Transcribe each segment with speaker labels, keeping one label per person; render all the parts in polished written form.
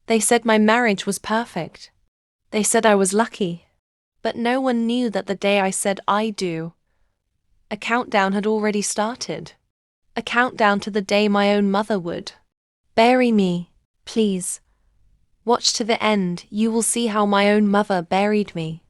Speaker 1: They said my marriage was perfect. They said I was lucky. But no one knew that the day I said I do, a countdown had already started. A countdown to the day my own mother would bury me, please. Watch to the end, you will see how my own mother buried me.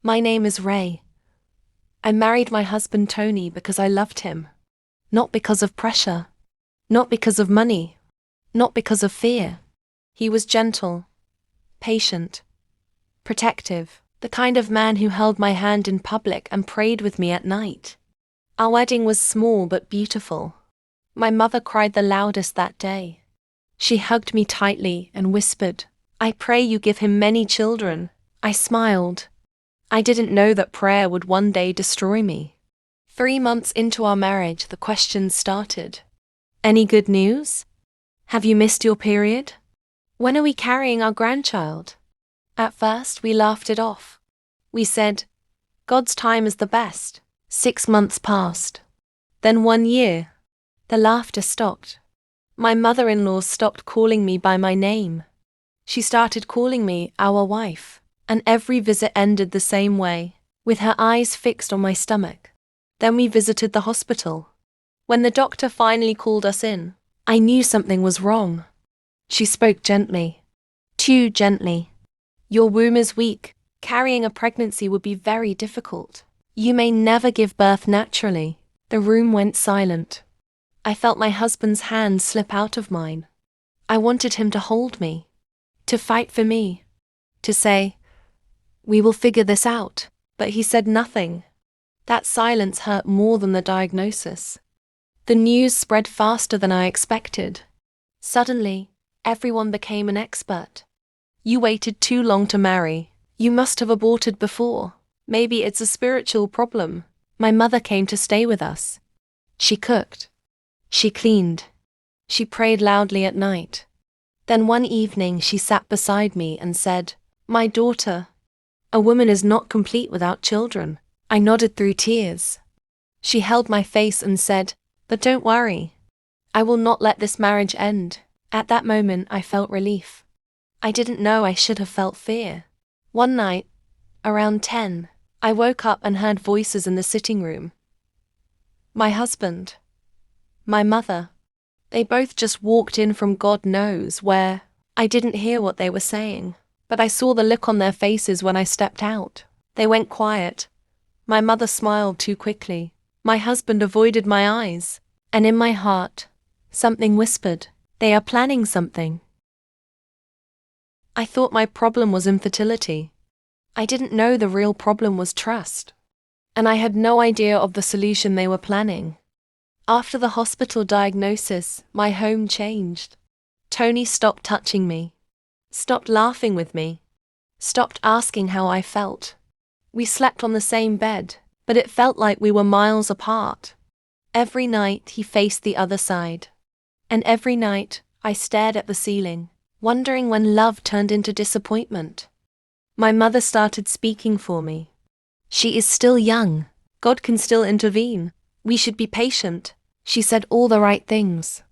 Speaker 1: My name is Ray. I married my husband Tony because I loved him. Not because of pressure. Not because of money. Not because of fear. He was gentle, patient, protective, the kind of man who held my hand in public and prayed with me at night. Our wedding was small but beautiful. My mother cried the loudest that day. She hugged me tightly and whispered, "I pray you give him many children." I smiled. I didn't know that prayer would one day destroy me. 3 months into our marriage, the questions started. Any good news? Have you missed your period? When are we carrying our grandchild? At first, we laughed it off. We said, God's time is the best. 6 months passed. Then 1 year. The laughter stopped. My mother-in-law stopped calling me by my name. She started calling me our wife, and every visit ended the same way, with her eyes fixed on my stomach. Then we visited the hospital. When the doctor finally called us in, I knew something was wrong. She spoke gently. Too gently. Your womb is weak. Carrying a pregnancy would be very difficult. You may never give birth naturally. The room went silent. I felt my husband's hand slip out of mine. I wanted him to hold me, to fight for me, to say, "We will figure this out," but he said nothing. That silence hurt more than the diagnosis. The news spread faster than I expected. Suddenly, everyone became an expert. You waited too long to marry. You must have aborted before. Maybe it's a spiritual problem. My mother came to stay with us. She cooked. She cleaned. She prayed loudly at night. Then one evening she sat beside me and said, "My daughter, a woman is not complete without children." I nodded through tears. She held my face and said, "But don't worry. I will not let this marriage end." At that moment I felt relief. I didn't know I should have felt fear. One night, around 10, I woke up and heard voices in the sitting room. My husband, my mother, they both just walked in from God knows where. I didn't hear what they were saying, but I saw the look on their faces when I stepped out. They went quiet. My mother smiled too quickly. My husband avoided my eyes. And in my heart, something whispered, "They are planning something." I thought my problem was infertility. I didn't know the real problem was trust. And I had no idea of the solution they were planning. After the hospital diagnosis, my home changed. Tony stopped touching me, stopped laughing with me, stopped asking how I felt. We slept on the same bed, but it felt like we were miles apart. Every night he faced the other side. And every night I stared at the ceiling, wondering when love turned into disappointment. My mother started speaking for me. "She is still young. God can still intervene. We should be patient." She said all the right things.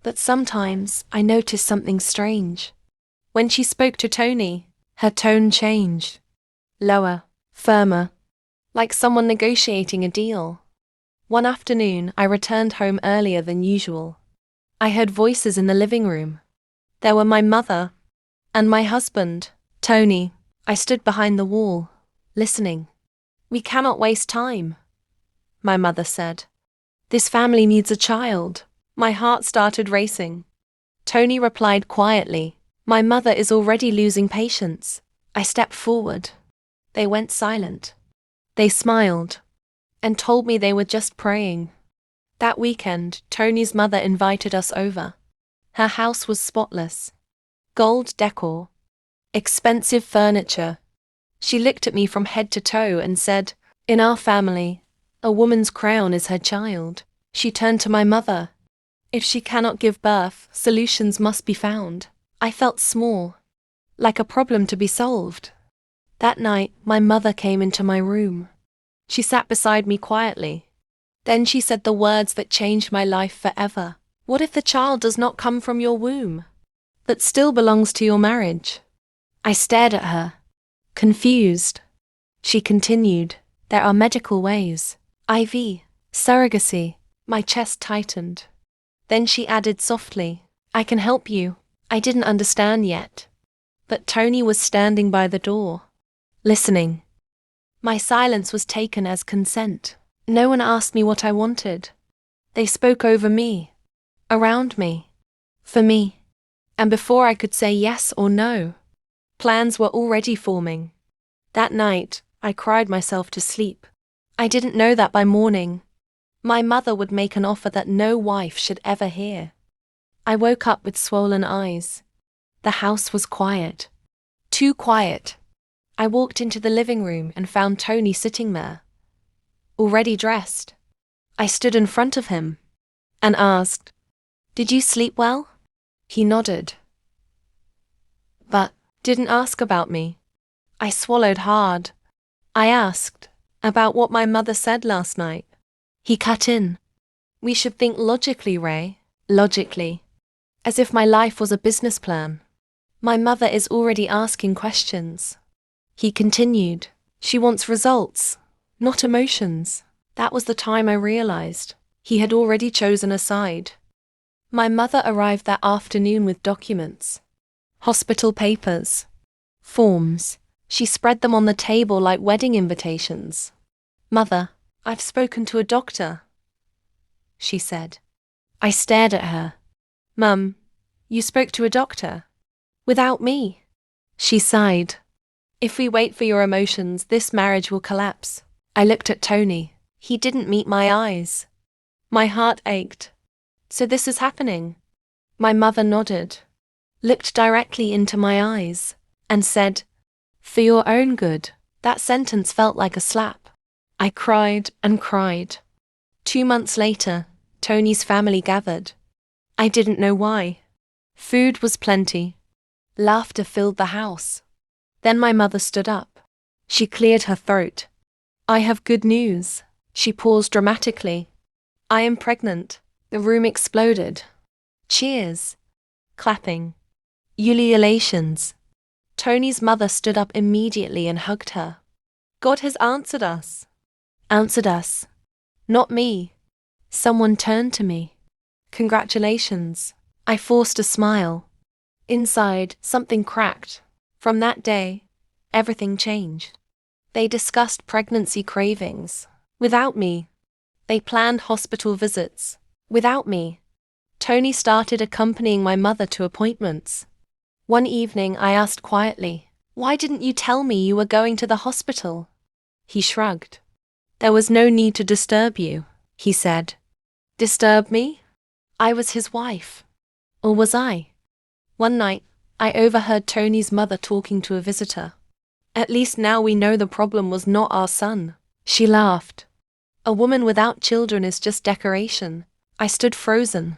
Speaker 1: But sometimes I noticed something strange. When she spoke to Tony, her tone changed. Lower, firmer, like someone negotiating a deal. One afternoon, I returned home earlier than usual. I heard voices in the living room. There were my mother and my husband, Tony. I stood behind the wall, listening. "We cannot waste time," my mother said. "This family needs a child." My heart started racing. Tony replied quietly, "My mother is already losing patience." I stepped forward. They went silent. They smiled and told me they were just praying. That weekend, Tony's mother invited us over. Her house was spotless. Gold decor. Expensive furniture. She looked at me from head to toe and said, "In our family, a woman's crown is her child." She turned to my mother. "If she cannot give birth, solutions must be found." I felt small, like a problem to be solved. That night, my mother came into my room. She sat beside me quietly. Then she said the words that changed my life forever. "What if the child does not come from your womb? that still belongs to your marriage. I stared at her, confused. She continued, there are medical ways. IV, surrogacy. My chest tightened. Then she added softly, I can help you. I didn't understand yet. But Tony was standing by the door, listening. My silence was taken as consent. No one asked me what I wanted. They spoke over me, around me, for me. And before I could say yes or no, plans were already forming. That night, I cried myself to sleep. I didn't know that by morning, my mother would make an offer that no wife should ever hear. I woke up with swollen eyes. The house was quiet. Too quiet. I walked into the living room and found Tony sitting there, already dressed. I stood in front of him and asked, Did you sleep well? He nodded, but didn't ask about me. I swallowed hard. I asked about what my mother said last night. He cut in. We should think logically, Ray. Logically. As if my life was a business plan. My mother is already asking questions. He continued. She wants results, not emotions. That was the time I realized he had already chosen a side. My mother arrived that afternoon with documents, hospital papers, forms. She spread them on the table like wedding invitations. Mother, I've spoken to a doctor, she said. I stared at her. Mum, you spoke to a doctor? Without me? She sighed. If we wait for your emotions, this marriage will collapse. I looked at Tony. He didn't meet my eyes. My heart ached. So this is happening? My mother nodded, looked directly into my eyes, and said, For your own good. That sentence felt like a slap. I cried and cried. 2 months later, Tony's family gathered. I didn't know why. Food was plenty. Laughter filled the house. Then my mother stood up. She cleared her throat. I have good news. She paused dramatically. I am pregnant. The room exploded. Cheers. Clapping. Ululations. Tony's mother stood up immediately and hugged her. God has answered us. Answered us. Not me. Someone turned to me. Congratulations. I forced a smile. Inside, something cracked. From that day, everything changed. They discussed pregnancy cravings. Without me. They planned hospital visits. Without me. Tony started accompanying my mother to appointments. One evening I asked quietly, Why didn't you tell me you were going to the hospital? He shrugged. There was no need to disturb you, he said. Disturb me? I was his wife. Or was I? One night, I overheard Tony's mother talking to a visitor. At least now we know the problem was not our son. She laughed. A woman without children is just decoration. I stood frozen.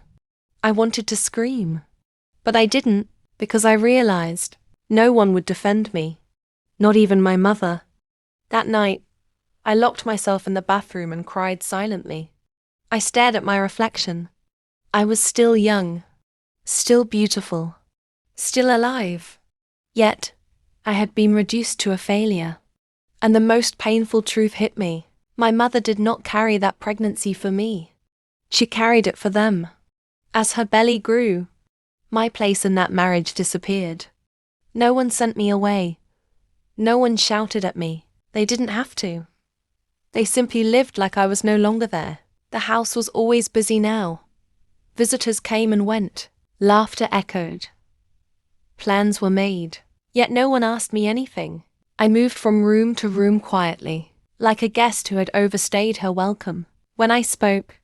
Speaker 1: I wanted to scream. But I didn't, because I realized no one would defend me. Not even my mother. That night, I locked myself in the bathroom and cried silently. I stared at my reflection. I was still young, still beautiful, still alive. Yet, I had been reduced to a failure. And the most painful truth hit me. My mother did not carry that pregnancy for me. She carried it for them. As her belly grew, my place in that marriage disappeared. No one sent me away. No one shouted at me. They didn't have to. They simply lived like I was no longer there. The house was always busy now. Visitors came and went. Laughter echoed. Plans were made. Yet no one asked me anything. I moved from room to room quietly, like a guest who had overstayed her welcome. When I spoke,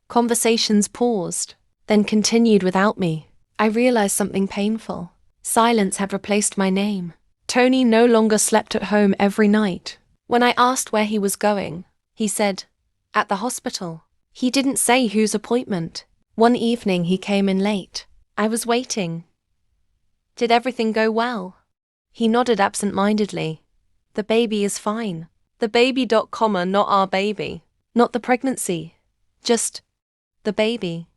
Speaker 1: conversations paused, then continued without me. I realized something painful. Silence had replaced my name. Tony no longer slept at home every night. When I asked where he was going, he said, at the hospital. He didn't say whose appointment. One evening he came in late. I was waiting. Did everything go well? He nodded absent-mindedly. The baby is fine. The baby, not our baby. Not the pregnancy. Just the baby.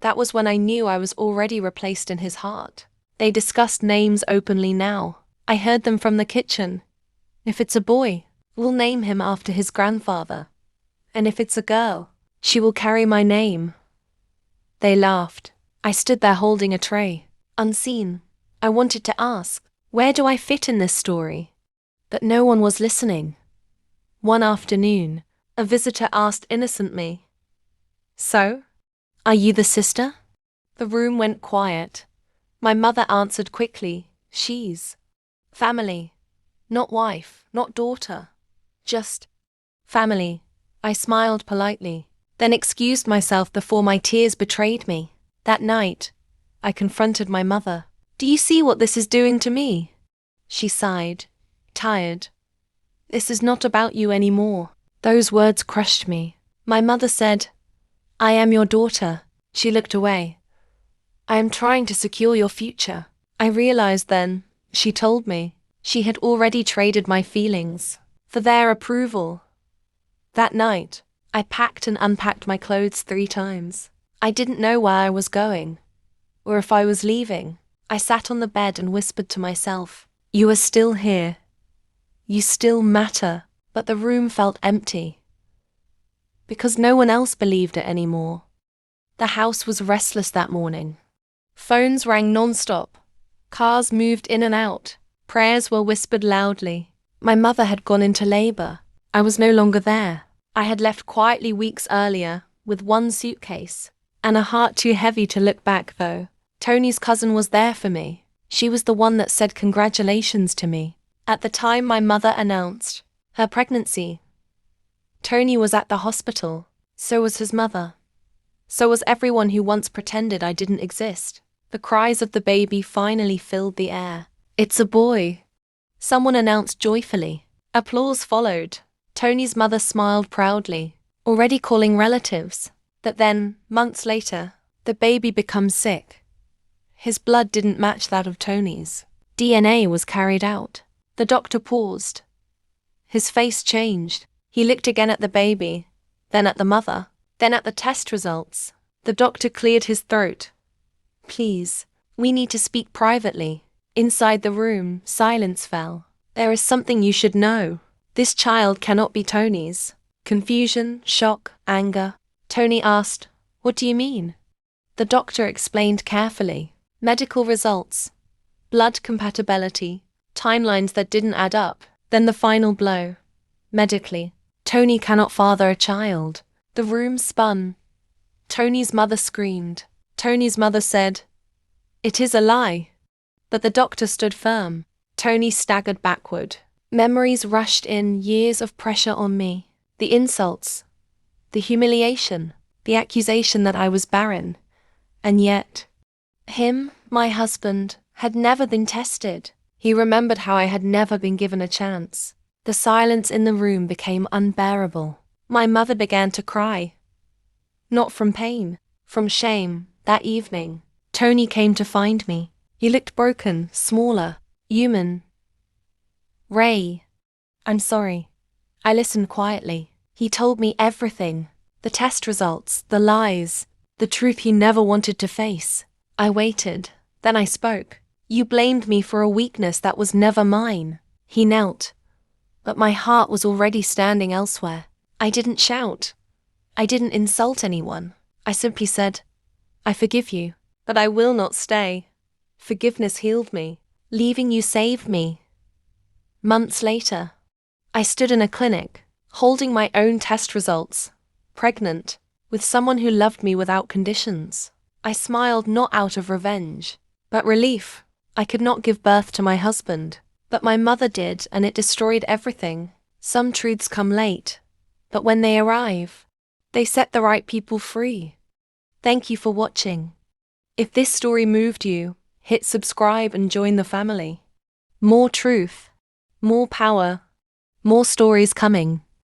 Speaker 1: That was when I knew I was already replaced in his heart. They discussed names openly now. I heard them from the kitchen. If it's a boy, we'll name him after his grandfather. And if it's a girl, she will carry my name. They laughed. I stood there holding a tray, unseen. I wanted to ask, where do I fit in this story? But no one was listening. One afternoon, a visitor asked innocently, "So, are you the sister?" The room went quiet. My mother answered quickly, "She's family. Not wife, not daughter. Just family." I smiled politely, then excused myself before my tears betrayed me. That night, I confronted my mother. "Do you see what this is doing to me?" She sighed, tired. "This is not about you anymore." Those words crushed me. My mother said, "I am your daughter." She looked away. "I am trying to secure your future." I realized then, she told me, she had already traded my feelings for their approval. That night, I packed and unpacked my clothes 3 times. I didn't know where I was going, or if I was leaving. I sat on the bed and whispered to myself, "You are still here. You still matter." But the room felt empty, because no one else believed it anymore. The house was restless that morning. Phones rang non-stop. Cars moved in and out. Prayers were whispered loudly. My mother had gone into labor. I was no longer there. I had left quietly weeks earlier, with 1 suitcase, and a heart too heavy to look back though. Tony's cousin was there for me. She was the one that said congratulations to me at the time my mother announced her pregnancy. Tony was at the hospital. So was his mother. So was everyone who once pretended I didn't exist. The cries of the baby finally filled the air. "It's a boy," someone announced joyfully. Applause followed. Tony's mother smiled proudly, already calling relatives. But then, months later, the baby becomes sick. His blood didn't match that of Tony's. DNA was carried out. The doctor paused. His face changed. He looked again at the baby, then at the mother, then at the test results. The doctor cleared his throat. "Please, we need to speak privately." Inside the room, silence fell. "There is something you should know. This child cannot be Tony's." Confusion, shock, anger. Tony asked, "What do you mean?" The doctor explained carefully. Medical results, blood compatibility, timelines that didn't add up. Then the final blow. Medically, Tony cannot father a child. The room spun. Tony's mother screamed. Tony's mother said, "It is a lie." But the doctor stood firm. Tony staggered backward. Memories rushed in, years of pressure on me. The insults, the humiliation, the accusation that I was barren. And yet, him, my husband, had never been tested. He remembered how I had never been given a chance. The silence in the room became unbearable. My mother began to cry. Not from pain, from shame. That evening, Tony came to find me. He looked broken, smaller, human. "Ray, I'm sorry." I listened quietly. He told me everything. The test results, the lies, the truth he never wanted to face. I waited. Then I spoke. "You blamed me for a weakness that was never mine." He knelt. But my heart was already standing elsewhere. I didn't shout. I didn't insult anyone. I simply said, "I forgive you, but I will not stay." Forgiveness healed me. Leaving you saved me. Months later, I stood in a clinic, holding my own test results, pregnant, with someone who loved me without conditions. I smiled not out of revenge, but relief. I could not give birth to my husband, but my mother did, and it destroyed everything. Some truths come late, but when they arrive, they set the right people free. Thank you for watching. If this story moved you, hit subscribe and join the family. More truth, more power, more stories coming.